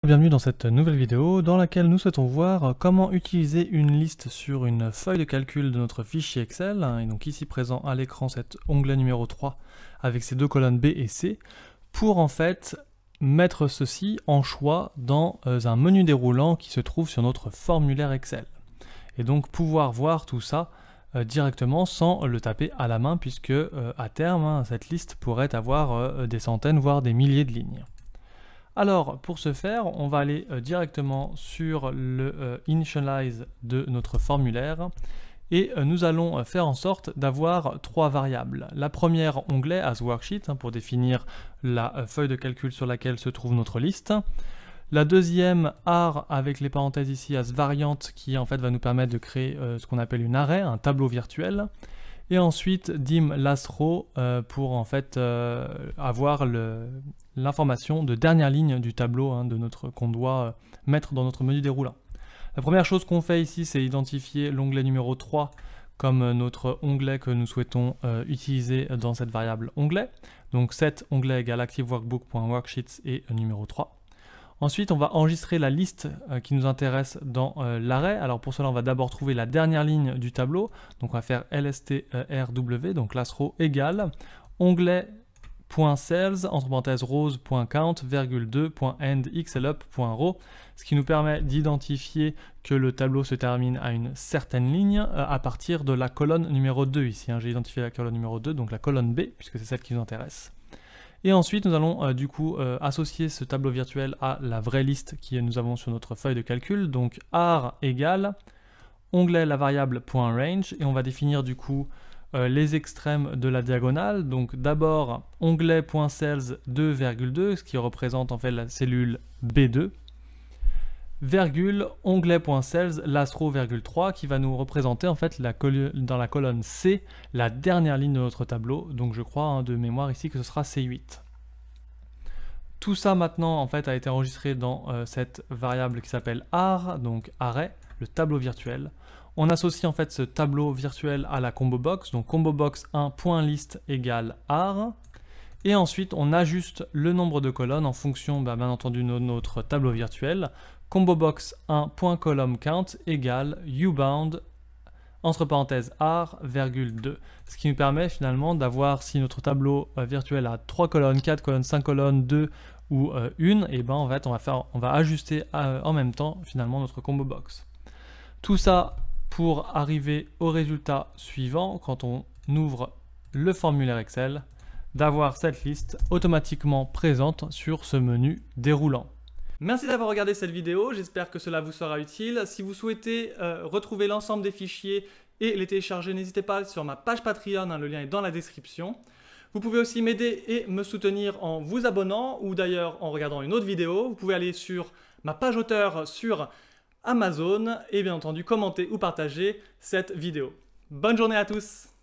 Bienvenue dans cette nouvelle vidéo dans laquelle nous souhaitons voir comment utiliser une liste sur une feuille de calcul de notre fichier Excel. Et donc ici présent à l'écran cet onglet numéro 3 avec ses deux colonnes B et C pour en fait mettre ceci en choix dans un menu déroulant qui se trouve sur notre formulaire Excel. Et donc pouvoir voir tout ça directement sans le taper à la main puisque à terme cette liste pourrait avoir des centaines voire des milliers de lignes. Alors, pour ce faire, on va aller directement sur le Initialize de notre formulaire et nous allons faire en sorte d'avoir trois variables. La première, onglet as worksheet, pour définir la feuille de calcul sur laquelle se trouve notre liste. La deuxième, ar avec les parenthèses ici as variant, qui en fait va nous permettre de créer ce qu'on appelle une array, un tableau virtuel. Et ensuite dim last row pour en fait avoir l'information de dernière ligne du tableau qu'on doit mettre dans notre menu déroulant. La première chose qu'on fait ici, c'est identifier l'onglet numéro 3 comme notre onglet que nous souhaitons utiliser dans cette variable onglet. Donc cet onglet égale activeworkbook.worksheets et numéro 3. Ensuite, on va enregistrer la liste qui nous intéresse dans l'array. Alors pour cela, on va d'abord trouver la dernière ligne du tableau. Donc on va faire lstrw, donc last row égale onglet.cells, entre parenthèses rows.count, virgule 2.end xlup.row, ce qui nous permet d'identifier que le tableau se termine à une certaine ligne à partir de la colonne numéro 2 ici. J'ai identifié la colonne numéro 2, donc la colonne B, puisque c'est celle qui nous intéresse. Et ensuite, nous allons du coup associer ce tableau virtuel à la vraie liste que nous avons sur notre feuille de calcul. Donc ar égale onglet la variable .range et on va définir du coup les extrêmes de la diagonale. Donc d'abord onglet.cells 2,2, ce qui représente en fait la cellule B2, virgule onglet.cells last row, 3 qui va nous représenter en fait dans la colonne C la dernière ligne de notre tableau. Donc je crois de mémoire ici que ce sera C8. Tout ça maintenant en fait a été enregistré dans cette variable qui s'appelle ar, donc array, le tableau virtuel. On associe en fait ce tableau virtuel à la combo box, donc combo box 1.list égale ar. Et ensuite, on ajuste le nombre de colonnes en fonction, bien entendu, de notre tableau virtuel. Combobox 1.columnCount égale ubound, entre parenthèses ar, virgule 2. Ce qui nous permet finalement d'avoir, si notre tableau virtuel a 3 colonnes, 4 colonnes, 5 colonnes, 2 ou 1, et ben en fait, on va ajuster en même temps finalement notre combo box. Tout ça pour arriver au résultat suivant quand on ouvre le formulaire Excel, d'avoir cette liste automatiquement présente sur ce menu déroulant. Merci d'avoir regardé cette vidéo, j'espère que cela vous sera utile. Si vous souhaitez retrouver l'ensemble des fichiers et les télécharger, n'hésitez pas sur ma page Patreon, le lien est dans la description. Vous pouvez aussi m'aider et me soutenir en vous abonnant ou d'ailleurs en regardant une autre vidéo. Vous pouvez aller sur ma page auteur sur Amazon et bien entendu commenter ou partager cette vidéo. Bonne journée à tous!